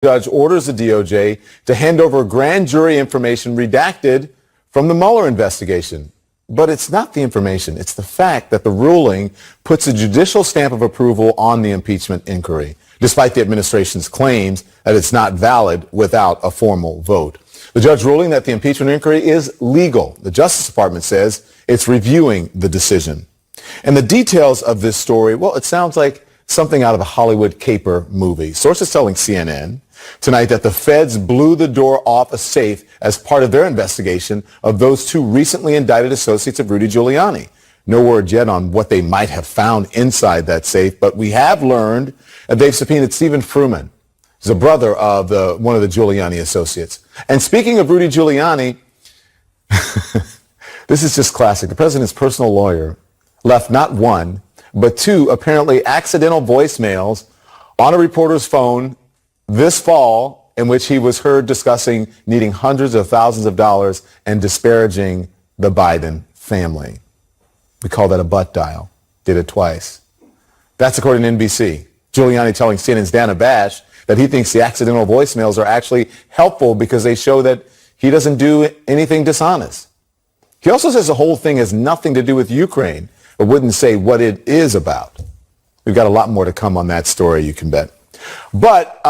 Judge orders the DOJ to hand over grand jury information redacted from the Mueller investigation. But it's not the information. It's the fact that the ruling puts a judicial stamp of approval on the impeachment inquiry, despite the administration's claims that it's not valid without a formal vote. The judge ruling that the impeachment inquiry is legal. The Justice Department says it's reviewing the decision. And the details of this story, well, it sounds like something out of a Hollywood caper movie. Sources telling CNN tonight that the feds blew the door off a safe as part of their investigation of those two recently indicted associates of Rudy Giuliani. No word yet on what they might have found inside that safe, but we have learned that they've subpoenaed Stephen Fruman. He's a brother of one of the Giuliani associates. And speaking of Rudy Giuliani, this is just classic. The president's personal lawyer left not one, but two apparently accidental voicemails on a reporter's phone this fall in which he was heard discussing needing hundreds of thousands of dollars and disparaging the Biden family. We call that a butt dial. Did it twice. That's according to NBC. Giuliani telling CNN's Dana Bash that he thinks the accidental voicemails are actually helpful because they show that he doesn't do anything dishonest. He also says the whole thing has nothing to do with Ukraine, but wouldn't say what it is about. We've got a lot more to come on that story, you can bet. But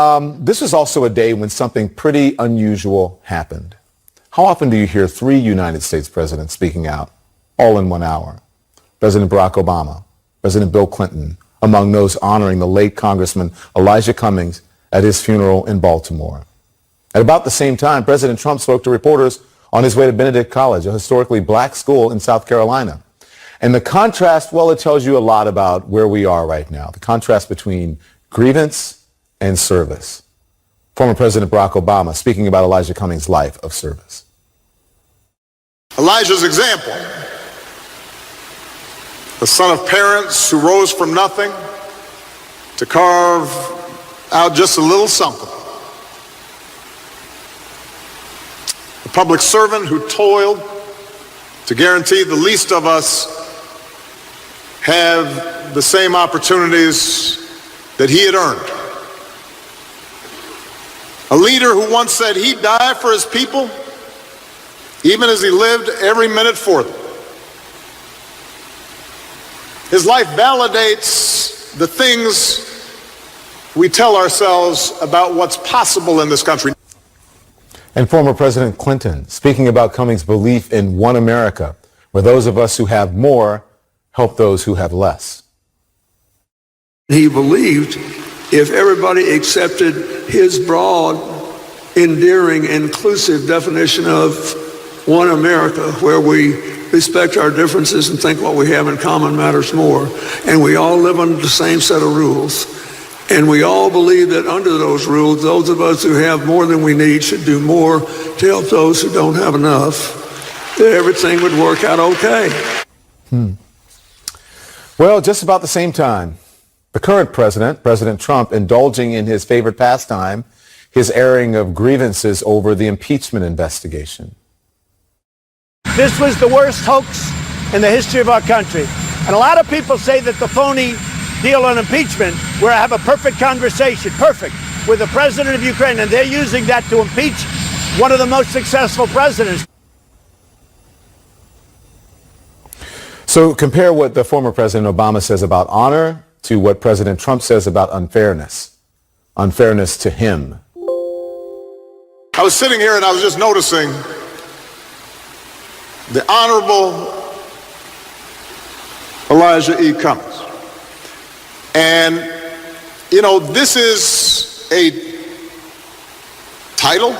this was also a day when something pretty unusual happened. How often do you hear three United States presidents speaking out all in 1 hour? President Barack Obama, President Bill Clinton, among those honoring the late Congressman Elijah Cummings at his funeral in Baltimore. At about the same time, President Trump spoke to reporters on his way to Benedict College, a historically black school in South Carolina. And the contrast, well, it tells you a lot about where we are right now. The contrast between grievance and service. Former President Barack Obama speaking about Elijah Cummings' life of service. Elijah's example, the son of parents who rose from nothing to carve out just a little something. A public servant who toiled to guarantee the least of us have the same opportunities that he had earned. A leader who once said he'd die for his people, even as he lived every minute for them. His life validates the things we tell ourselves about what's possible in this country. And former President Clinton speaking about Cummings' belief in one America, where those of us who have more help those who have less. He believed if everybody accepted his broad, endearing, inclusive definition of one America, where we respect our differences and think what we have in common matters more, and we all live under the same set of rules, and we all believe that under those rules, those of us who have more than we need should do more to help those who don't have enough, that everything would work out okay. Well, just about the same time, the current president, President Trump, indulging in his favorite pastime, his airing of grievances over the impeachment investigation. This was the worst hoax in the history of our country. And a lot of people say that the phony deal on impeachment, where I have a perfect conversation, perfect, with the president of Ukraine, and they're using that to impeach one of the most successful presidents. So compare what the former President Obama says about honor to what President Trump says about unfairness. Unfairness to him. I was sitting here and I was just noticing the Honorable Elijah E. Cummings. And, you know, this is a title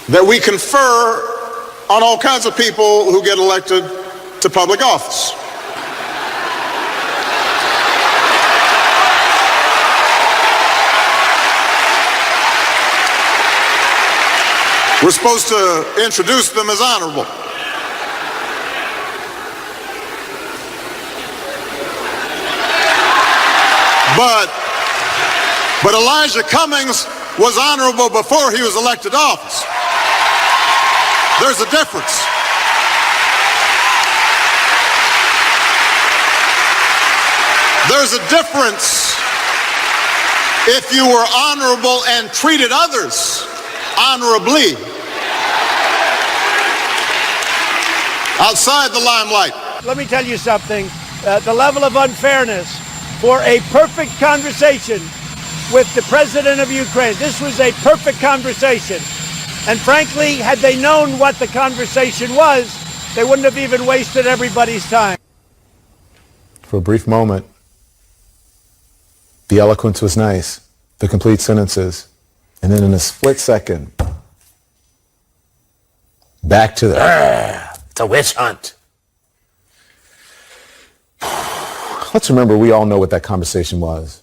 that we confer on all kinds of people who get elected to public office. We're supposed to introduce them as honorable. But Elijah Cummings was honorable before he was elected to office. There's a difference. There's a difference if you were honorable and treated others honorably outside the limelight. Let me tell you something. The level of unfairness for a perfect conversation with the president of Ukraine. This was a perfect conversation. And frankly, had they known what the conversation was, they wouldn't have even wasted everybody's time. For a brief moment, the eloquence was nice, the complete sentences. And then in a split second, back to it's a witch hunt. Let's remember, we all know what that conversation was.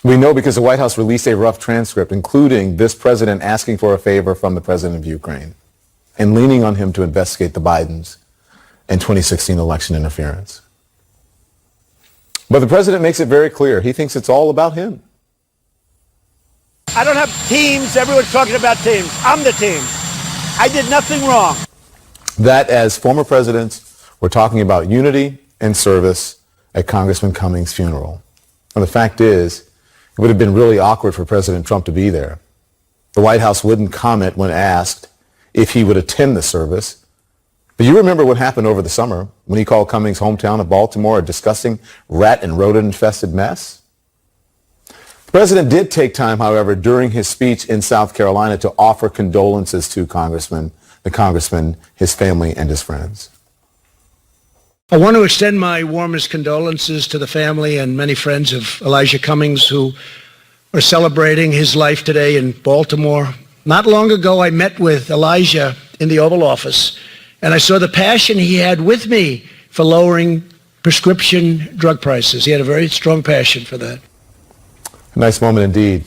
We know because the White House released a rough transcript, including this president asking for a favor from the president of Ukraine and leaning on him to investigate the Bidens and 2016 election interference. But the president makes it very clear. He thinks it's all about him. I don't have teams. Everyone's talking about teams. I'm the team. I did nothing wrong. That as former presidents were talking about unity and service at Congressman Cummings' funeral. And the fact is, it would have been really awkward for President Trump to be there. The White House wouldn't comment when asked if he would attend the service. But you remember what happened over the summer when he called Cummings' hometown of Baltimore a disgusting rat and rodent-infested mess? The president did take time, however, during his speech in South Carolina to offer condolences to the congressman, his family, and his friends. I want to extend my warmest condolences to the family and many friends of Elijah Cummings who are celebrating his life today in Baltimore. Not long ago, I met with Elijah in the Oval Office, and I saw the passion he had with me for lowering prescription drug prices. He had a very strong passion for that. A nice moment indeed.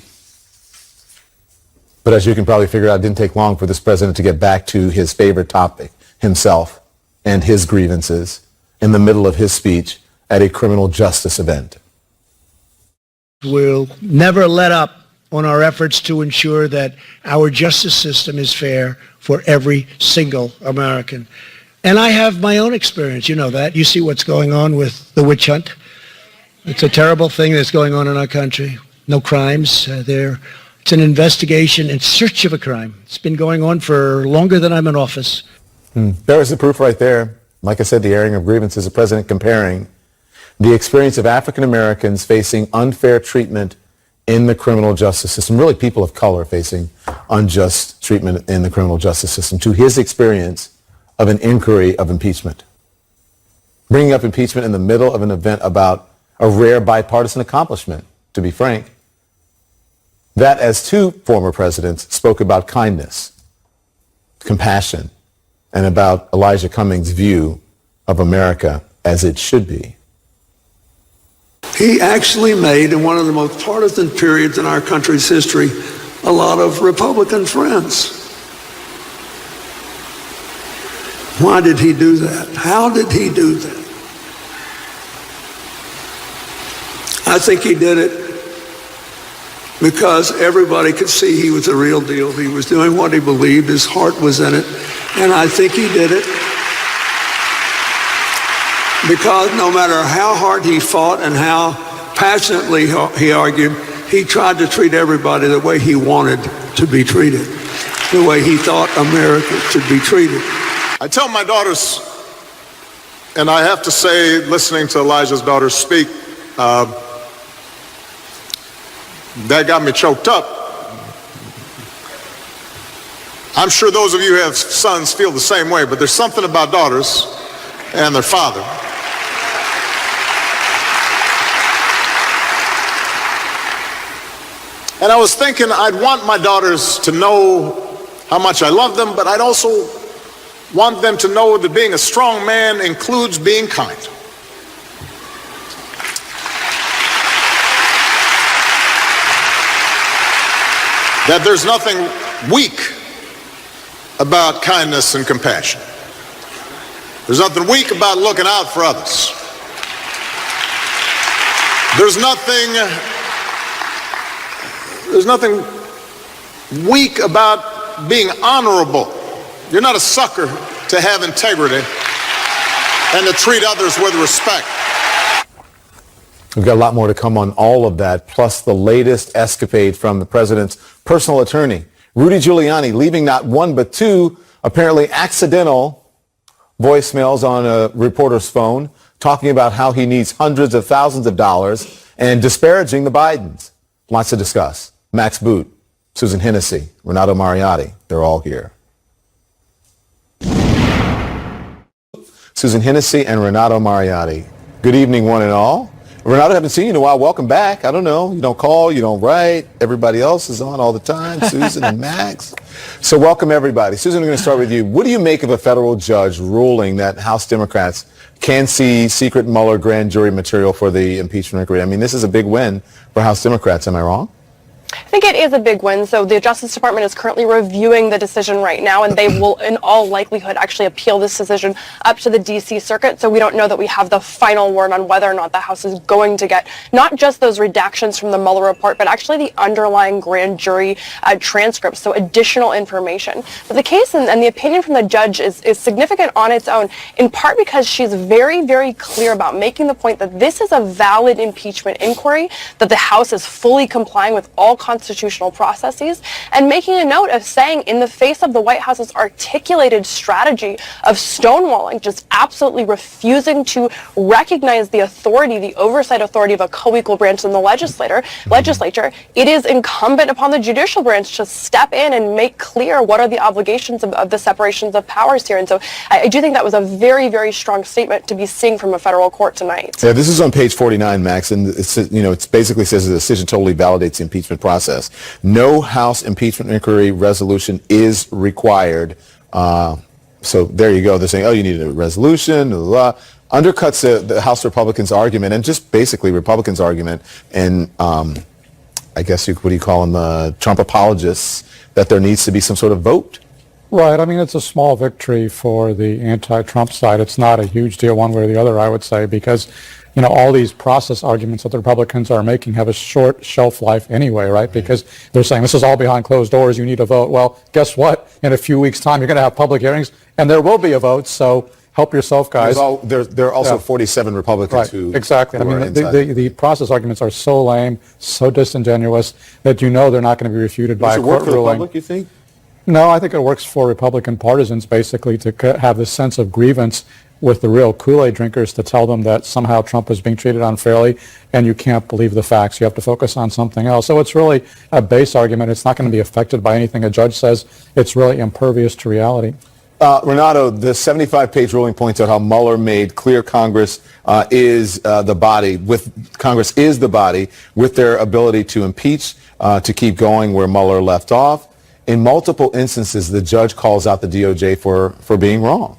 But as you can probably figure out, it didn't take long for this president to get back to his favorite topic, himself and his grievances, in the middle of his speech at a criminal justice event. We'll never let up on our efforts to ensure that our justice system is fair for every single American. And I have my own experience. You know that. You see what's going on with the witch hunt. It's a terrible thing that's going on in our country. No crimes there. It's an investigation in search of a crime. It's been going on for longer than I'm in office. There is the proof right there. Like I said, the airing of grievances, the president comparing the experience of African Americans facing unfair treatment in the criminal justice system, really people of color facing unjust treatment in the criminal justice system, to his experience of an inquiry of impeachment. Bringing up impeachment in the middle of an event about a rare bipartisan accomplishment, to be frank. That, as two former presidents spoke about kindness, compassion, and about Elijah Cummings' view of America as it should be. He actually made, in one of the most partisan periods in our country's history, a lot of Republican friends. Why did he do that? How did he do that? I think he did it because everybody could see he was the real deal. He was doing what he believed. His heart was in it. And I think he did it because no matter how hard he fought and how passionately he argued, he tried to treat everybody the way he wanted to be treated, the way he thought America should be treated. I tell my daughters, and I have to say, listening to Elijah's daughters speak, that got me choked up. I'm sure those of you who have sons feel the same way, but there's something about daughters and their father. And I was thinking I'd want my daughters to know how much I love them, but I'd also want them to know that being a strong man includes being kind. That there's nothing weak about kindness and compassion. There's nothing weak about looking out for others. There's nothing weak about being honorable. You're not a sucker to have integrity and to treat others with respect. We've got a lot more to come on all of that, plus the latest escapade from the president's personal attorney, Rudy Giuliani, leaving not one but two apparently accidental voicemails on a reporter's phone, talking about how he needs hundreds of thousands of dollars and disparaging the Bidens. Lots to discuss. Max Boot, Susan Hennessy, Renato Mariotti, they're all here. Susan Hennessy and Renato Mariotti. Good evening, one and all. Renato, haven't seen you in a while. Welcome back. I don't know. You don't call, you don't write. Everybody else is on all the time, Susan and Max. So welcome, everybody. Susan, I'm going to start with you. What do you make of a federal judge ruling that House Democrats can see secret Mueller grand jury material for the impeachment inquiry? I mean, this is a big win for House Democrats. Am I wrong? I think it is a big win. So the Justice Department is currently reviewing the decision right now, and they will, in all likelihood, actually appeal this decision up to the D.C. Circuit. So we don't know that we have the final word on whether or not the House is going to get not just those redactions from the Mueller report, but actually the underlying grand jury transcripts, so additional information. But the case and the opinion from the judge is significant on its own, in part because she's very, very clear about making the point that this is a valid impeachment inquiry, that the House is fully complying with all constitutional processes, and making a note of saying, in the face of the White House's articulated strategy of stonewalling, just absolutely refusing to recognize the authority, the oversight authority of a co-equal branch in the legislature, it is incumbent upon the judicial branch to step in and make clear what are the obligations of the separations of powers here. And so I do think that was a very, very strong statement to be seeing from a federal court tonight. Yeah, this is on page 49, Max, and it basically says the decision totally validates the impeachment process. No House impeachment inquiry resolution is required. So there you go. They're saying, oh, you need a resolution, blah, blah. Undercuts the House Republicans' argument, and just basically Republicans' argument, and I guess what do you call them, Trump apologists, that there needs to be some sort of vote. Right. I mean, it's a small victory for the anti-Trump side. It's not a huge deal one way or the other, I would say, because all these process arguments that the Republicans are making have a short shelf life anyway, right? Because they're saying this is all behind closed doors, you need a vote. Well, guess what? In a few weeks' time, you're going to have public hearings, and there will be a vote, so help yourself, guys. There are also 47 Republicans who exactly. I mean, the process arguments are so lame, so disingenuous, that they're not going to be refuted by a court ruling. Does it work for the public, you think? No, I think it works for Republican partisans, basically, to have this sense of grievance with the real Kool-Aid drinkers, to tell them that somehow Trump is being treated unfairly and you can't believe the facts. You have to focus on something else. So it's really a base argument. It's not going to be affected by anything a judge says. It's really impervious to reality. Renato, the 75-page ruling points out how Mueller made clear Congress is the body with their ability to impeach, to keep going where Mueller left off. In multiple instances, the judge calls out the DOJ for being wrong.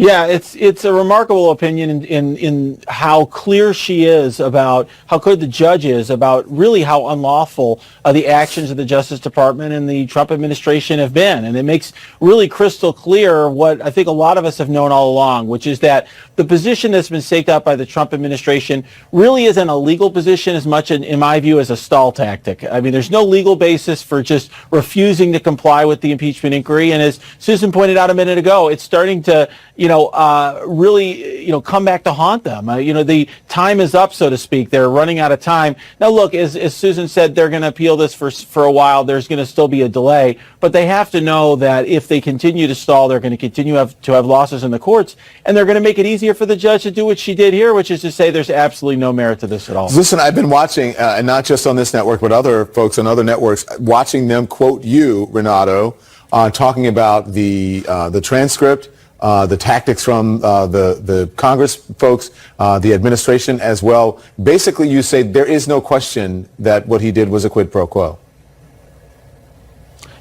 Yeah, it's a remarkable opinion in how clear she is about, how clear the judge is about really how unlawful the actions of the Justice Department and the Trump administration have been. And it makes really crystal clear what I think a lot of us have known all along, which is that the position that's been staked out by the Trump administration really isn't a legal position as much, in my view, as a stall tactic. I mean, there's no legal basis for just refusing to comply with the impeachment inquiry. And as Susan pointed out a minute ago, it's starting to really, come back to haunt them. The time is up, so to speak. They're running out of time. Now, look, as Susan said, they're going to appeal this for a while. There's going to still be a delay. But they have to know that if they continue to stall, they're going to continue to have losses in the courts. And they're going to make it easier for the judge to do what she did here, which is to say there's absolutely no merit to this at all. Listen, I've been watching, and not just on this network, but other folks on other networks, watching them quote you, Renato, talking about the transcript, the tactics from the Congress folks, the administration as well. Basically, you say there is no question that what he did was a quid pro quo.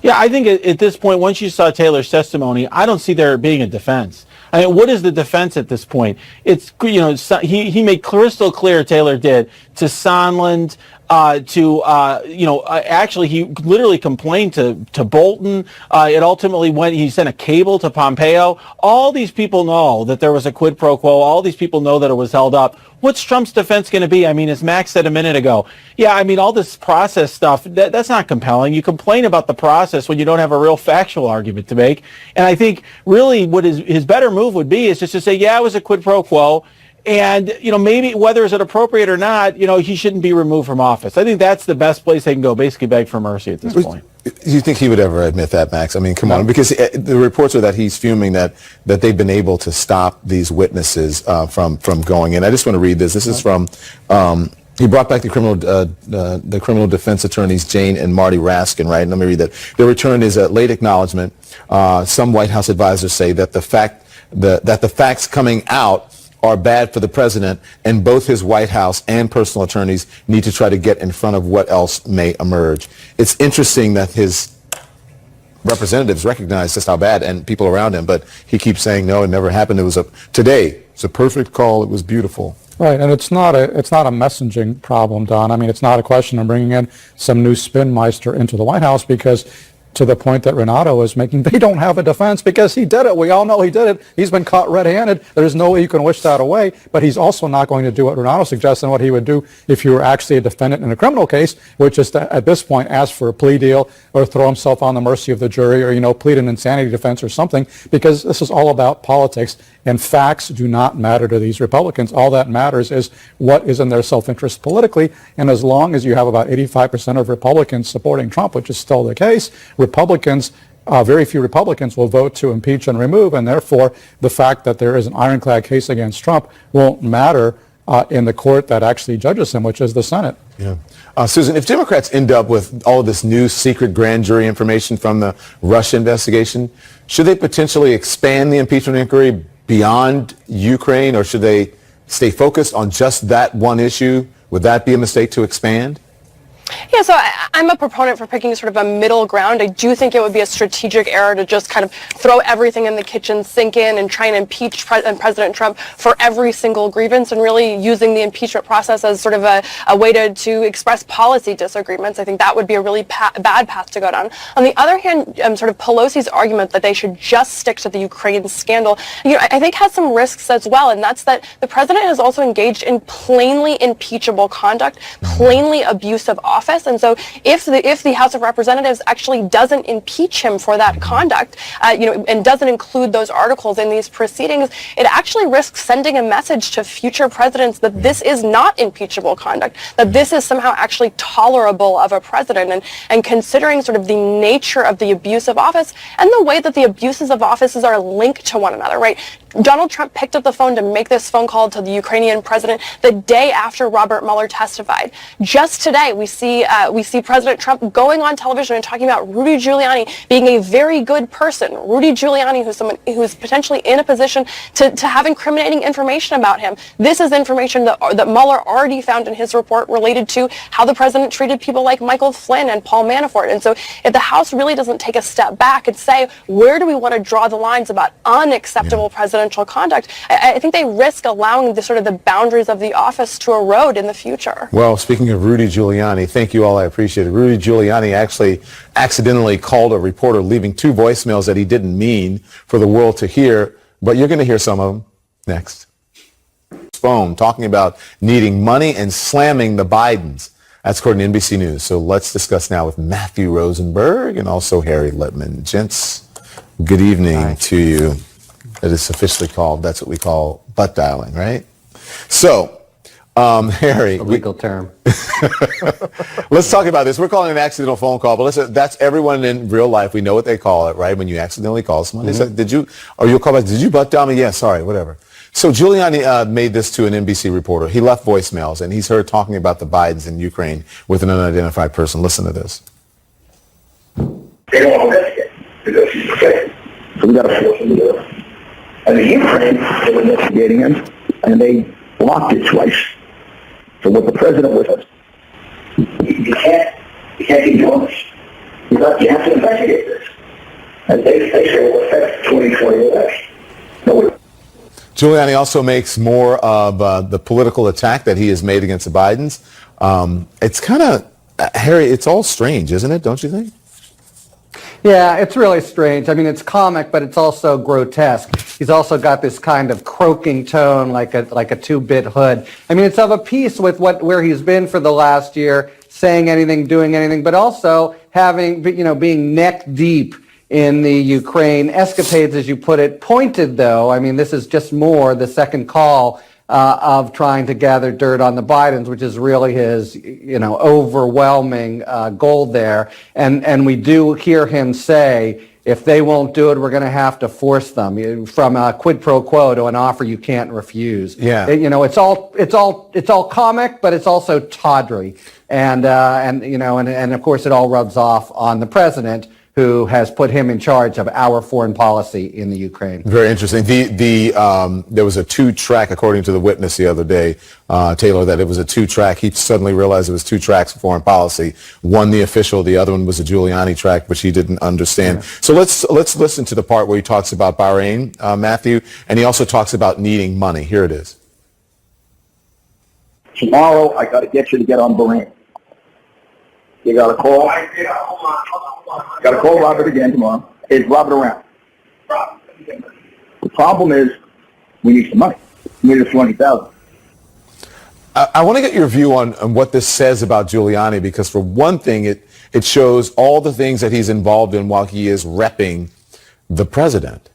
Yeah, I think at this point, once you saw Taylor's testimony, I don't see there being a defense. I mean, what is the defense at this point? It's, he made crystal clear, Taylor did, to Sondland, actually he literally complained to Bolton. It ultimately he sent a cable to Pompeo. All these people know that there was a quid pro quo. All these people know that it was held up. What's Trump's defense going to be? I mean, as Max said a minute ago, yeah, I mean, all this process stuff, that's not compelling. You complain about the process when you don't have a real factual argument to make. And I think really what his better move would be is just to say, yeah, it was a quid pro quo. And, maybe whether is it appropriate or not, he shouldn't be removed from office. I think that's the best place they can go, basically beg for mercy at this point. Do you think he would ever admit that, Max? I mean, come on, because the reports are that he's fuming that they've been able to stop these witnesses from going in. I just want to read this. This is from, he brought back the criminal defense attorneys Jane and Marty Raskin, right? And let me read that. Their return is a late acknowledgement. Some White House advisors say that the facts coming out are bad for the president, and both his White House and personal attorneys need to try to get in front of what else may emerge. It's interesting that his representatives recognize just how bad, and people around him, but he keeps saying, no, it never happened. Today, it's a perfect call. It was beautiful. Right, and it's not a messaging problem, Don. I mean, it's not a question of bringing in some new spinmeister into the White House, because to the point that Renato is making, they don't have a defense because he did it. We all know he did it. He's been caught red-handed. There's no way you can wish that away, but he's also not going to do what Renato suggests and what he would do if you were actually a defendant in a criminal case, which is to, at this point, ask for a plea deal or throw himself on the mercy of the jury or, plead an insanity defense or something, because this is all about politics, and facts do not matter to these Republicans. All that matters is what is in their self-interest politically, and as long as you have about 85% of Republicans supporting Trump, which is still the case, Republicans, very few Republicans will vote to impeach and remove, and therefore the fact that there is an ironclad case against Trump won't matter in the court that actually judges him, which is the Senate. Yeah. Susan, if Democrats end up with all of this new secret grand jury information from the Russia investigation, should they potentially expand the impeachment inquiry beyond Ukraine, or should they stay focused on just that one issue? Would that be a mistake to expand? Yeah, so I'm a proponent for picking sort of a middle ground. I do think it would be a strategic error to just kind of throw everything in the kitchen sink in and try and impeach President Trump for every single grievance, and really using the impeachment process as sort of a way to express policy disagreements. I think that would be a really bad path to go down. On the other hand, sort of Pelosi's argument that they should just stick to the Ukraine scandal, I think has some risks as well, and that's that the president has also engaged in plainly impeachable conduct, plainly abusive office. And so if the House of Representatives actually doesn't impeach him for that conduct, and doesn't include those articles in these proceedings, it actually risks sending a message to future presidents that this is not impeachable conduct, that this is somehow actually tolerable of a president. And considering sort of the nature of the abuse of office and the way that the abuses of offices are linked to one another, right? Donald Trump picked up the phone to make this phone call to the Ukrainian president the day after Robert Mueller testified. Just today, we see President Trump going on television and talking about Rudy Giuliani being a very good person. Rudy Giuliani, who's someone who's potentially in a position to have incriminating information about him. This is information that Mueller already found in his report related to how the president treated people like Michael Flynn and Paul Manafort. And so if the House really doesn't take a step back and say, where do we want to draw the lines about unacceptable presidential conduct, I think they risk allowing the boundaries of the office to erode in the future. Well, speaking of Rudy Giuliani, thank you all. I appreciate it. Rudy Giuliani actually accidentally called a reporter, leaving 2 voicemails that he didn't mean for the world to hear, but you're going to hear some of them next. Phone talking about needing money and slamming the Bidens. That's according to NBC News. So let's discuss now with Matthew Rosenberg and also Harry Littman. Gents, good evening to you. It is officially called, that's what we call butt dialing, right? So, Harry. A legal term. Let's talk about this. We're calling it an accidental phone call, but listen, that's everyone in real life. We know what they call it, right? When you accidentally call someone, they say, did you butt dial me? Yeah, sorry, whatever. So Giuliani made this to an NBC reporter. He left voicemails, and he's heard talking about the Bidens in Ukraine with an unidentified person. Listen to this. They don't investigate. Okay. So we got to force them to do it. And the Ukraine, they were investigating him, and they blocked it twice. So what the president was, you can't keep doing this. You have to investigate this. And they say, well, affect 2020 election. No. Giuliani also makes more of the political attack that he has made against the Bidens. It's kind of, Harry, it's all strange, isn't it? Don't you think? Yeah, it's really strange. I mean, it's comic, but it's also grotesque. He's also got this kind of croaking tone, like a two-bit hood. I mean, it's of a piece with where he's been for the last year, saying anything, doing anything, but also being neck deep in the Ukraine escapades, as you put it. Pointed, though. I mean, this is just more the second call of trying to gather dirt on the Bidens, which is really his, overwhelming goal there. And we do hear him say, if they won't do it, we're going to have to force them, from a quid pro quo to an offer you can't refuse. Yeah. It's all comic, but it's also tawdry. And of course it all rubs off on the president, who has put him in charge of our foreign policy in the Ukraine. Very interesting. There was a two-track, according to the witness the other day, Taylor, that it was a two-track. He suddenly realized it was two tracks for foreign policy. One, the official, the other one was a Giuliani track, which he didn't understand. Yeah. So let's listen to the part where he talks about Bahrain, Matthew, and he also talks about needing money. Here it is. Tomorrow, I got to get you to get on Bahrain. You got to call. Got to call Robert again tomorrow. Is Robert around? The problem is, we need some money. We need $200,000. I want to get your view on what this says about Giuliani, because for one thing, it shows all the things that he's involved in while he is repping the president.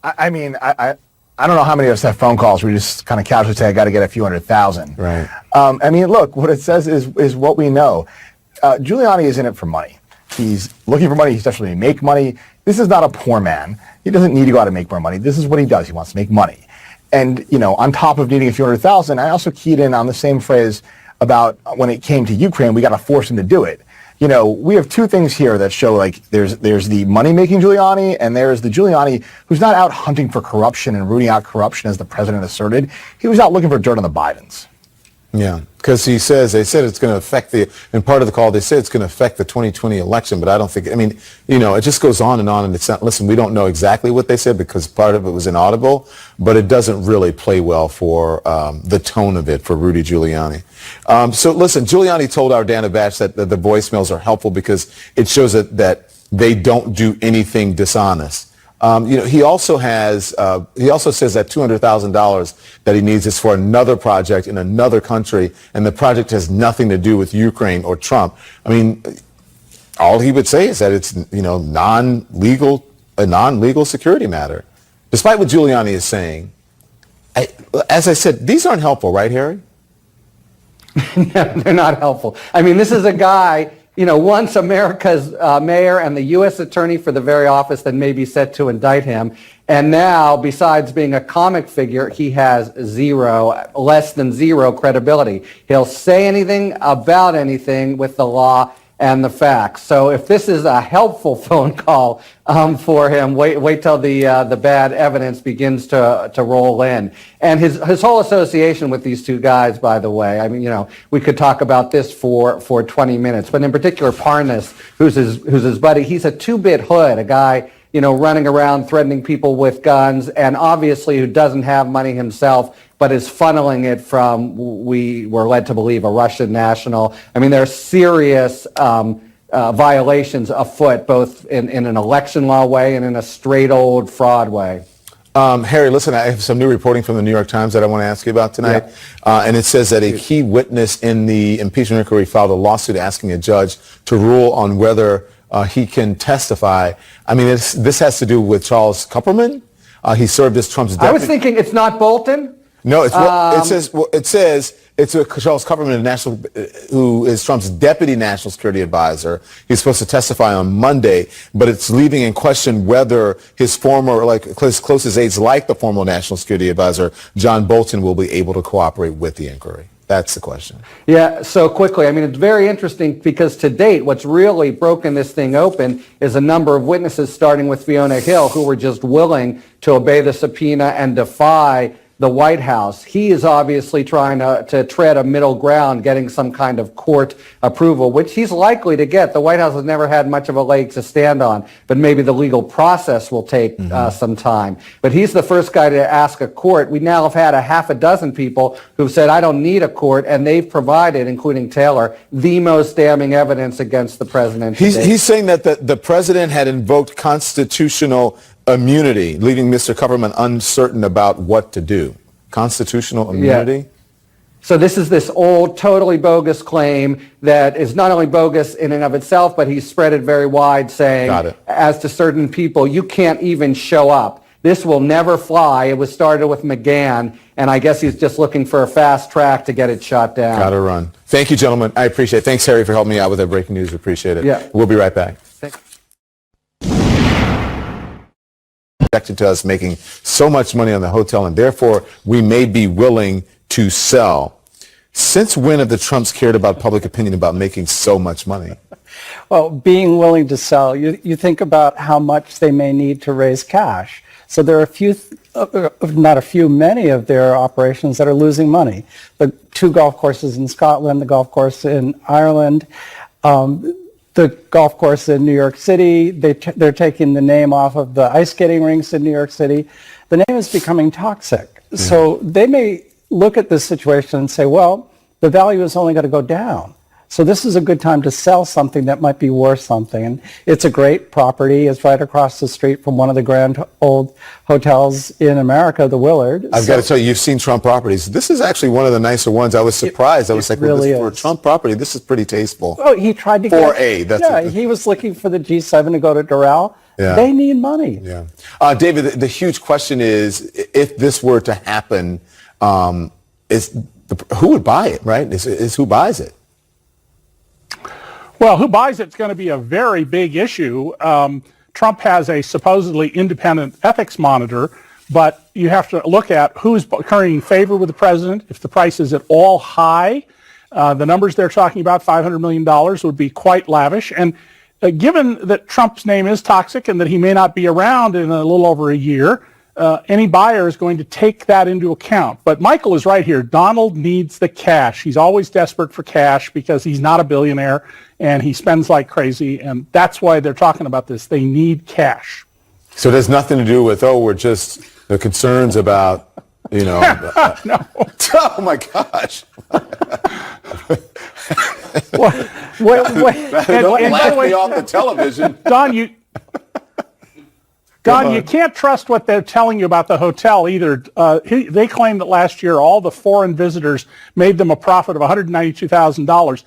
I mean, I don't know how many of us have phone calls where you just kind of casually say, I got to get a few $100,000. Right. I mean, look, what it says is what we know. Giuliani is in it for money. He's looking for money. He's desperately to make money. This is not a poor man. He doesn't need to go out and make more money. This is what he does. He wants to make money. And, on top of needing a few $100,000, I also keyed in on the same phrase about when it came to Ukraine, we got to force him to do it. We have two things here that show, like, there's the money-making Giuliani, and there's the Giuliani who's not out hunting for corruption and rooting out corruption, as the president asserted. He was out looking for dirt on the Bidens. Yeah, because they said it's going to affect in part of the call, they said it's going to affect the 2020 election, but I don't think, it just goes on, and it's not, listen, we don't know exactly what they said because part of it was inaudible, but it doesn't really play well for the tone of it for Rudy Giuliani. So listen, Giuliani told our Dana Batch that the voicemails are helpful because it shows that they don't do anything dishonest. He also says that $200,000 that he needs is for another project in another country, and the project has nothing to do with Ukraine or Trump. All he would say is that it's a non-legal security matter, despite what Giuliani is saying. As I said, these aren't helpful, right, Harry? No, they're not helpful. This is a guy. Once America's mayor and the U.S. attorney for the very office that may be set to indict him. And now, besides being a comic figure, he has less than zero credibility. He'll say anything about anything with the law and the facts. So if this is a helpful phone call for him, wait till the bad evidence begins to roll in. And his whole association with these two guys, by the way, we could talk about this for 20 minutes. But in particular, Parnas, who's his buddy, he's a two-bit hood, a guy running around threatening people with guns, and obviously who doesn't have money himself, but is funneling it from, we were led to believe, a Russian national. There are serious violations afoot, both in an election law way and in a straight old fraud way. Harry, listen, I have some new reporting from the New York Times that I want to ask you about tonight. Yeah. And it says that a key witness in the impeachment inquiry filed a lawsuit asking a judge to rule on whether he can testify. This has to do with Charles Kupperman. He served as Trump's deputy. I was thinking it's not Bolton. No, it says it's Charles Kupperman, who is Trump's deputy national security advisor. He's supposed to testify on Monday, but it's leaving in question whether his his closest aides, like the former national security advisor John Bolton, will be able to cooperate with the inquiry. That's the question. Yeah, so quickly. It's very interesting because to date, what's really broken this thing open is a number of witnesses, starting with Fiona Hill, who were just willing to obey the subpoena and defy the White House. He is obviously trying to tread a middle ground, getting some kind of court approval, which he's likely to get. The White House has never had much of a leg to stand on, but maybe the legal process will take some time. But he's the first guy to ask a court. We now have had a half a dozen people who've said, I don't need a court, and they've provided, including Taylor, the most damning evidence against the president. He's saying that the president had invoked constitutional immunity, leaving Mr. Kupperman uncertain about what to do. Constitutional immunity? Yeah. So this is this old, totally bogus claim that is not only bogus in and of itself, but he's spread it very wide, saying, as to certain people, you can't even show up. This will never fly. It was started with McGahn, and I guess he's just looking for a fast track to get it shot down. Gotta run. Thank you, gentlemen. I appreciate it. Thanks, Harry, for helping me out with that breaking news. Appreciate it. Yeah. We'll be right back. Objected to us making so much money on the hotel, and therefore we may be willing to sell. Since when have the Trumps cared about public opinion about making so much money? Well, being willing to sell, you think about how much they may need to raise cash. So there are many of their operations that are losing money. The 2 golf courses in Scotland, the golf course in Ireland, the golf course in New York City, they're taking the name off of the ice skating rinks in New York City. The name is becoming toxic. Mm-hmm. So they may look at this situation and say, well, the value is only going to go down. So this is a good time to sell something that might be worth something. And it's a great property. It's right across the street from one of the grand old hotels in America, the Willard. I've got to tell you, you've seen Trump properties. This is actually one of the nicer ones. I was surprised. I was like, really for a Trump property, this is pretty tasteful. Oh, he tried to he was looking for the G7 to go to Doral. Yeah. They need money. Yeah. David, the huge question is, if this were to happen, who would buy it, right? Is who buys it? Well, who buys it's going to be a very big issue. Trump has a supposedly independent ethics monitor, but you have to look at who's currently in favor with the president. If the price is at all high, the numbers they're talking about, $500 million, would be quite lavish. And given that Trump's name is toxic and that he may not be around in a little over a year, any buyer is going to take that into account. But Michael is right here. Donald needs the cash. He's always desperate for cash because he's not a billionaire and he spends like crazy. And that's why they're talking about this. They need cash. So it has nothing to do with, we're just the concerns about, No. Oh, my gosh. Don't laugh me off the television. Don, you can't trust what they're telling you about the hotel either. They claim that last year all the foreign visitors made them a profit of $192,000.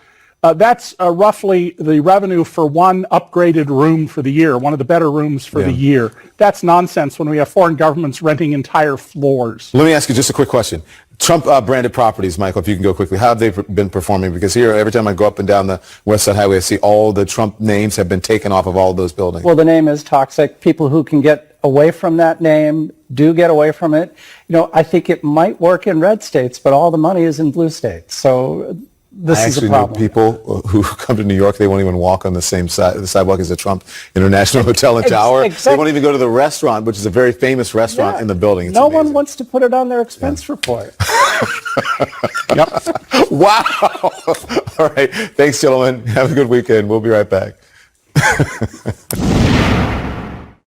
That's roughly the revenue for one upgraded room for the year, one of the better rooms for the year. That's nonsense when we have foreign governments renting entire floors. Let me ask you just a quick question. Trump branded properties, Michael, if you can go quickly, how have they been performing? Because here, every time I go up and down the West Side Highway, I see all the Trump names have been taken off of all of those buildings. Well, the name is toxic. People who can get away from that name do get away from it. I think it might work in red states, but all the money is in blue states. So this is a problem. I actually know people who come to New York, they won't even walk on the same sidewalk as the Trump International Hotel and Tower. Exactly. They won't even go to the restaurant, which is a very famous restaurant in the building. It's no amazing. one wants to put it on their expense report. Yep. Wow. All right. Thanks, gentlemen. Have a good weekend. We'll be right back.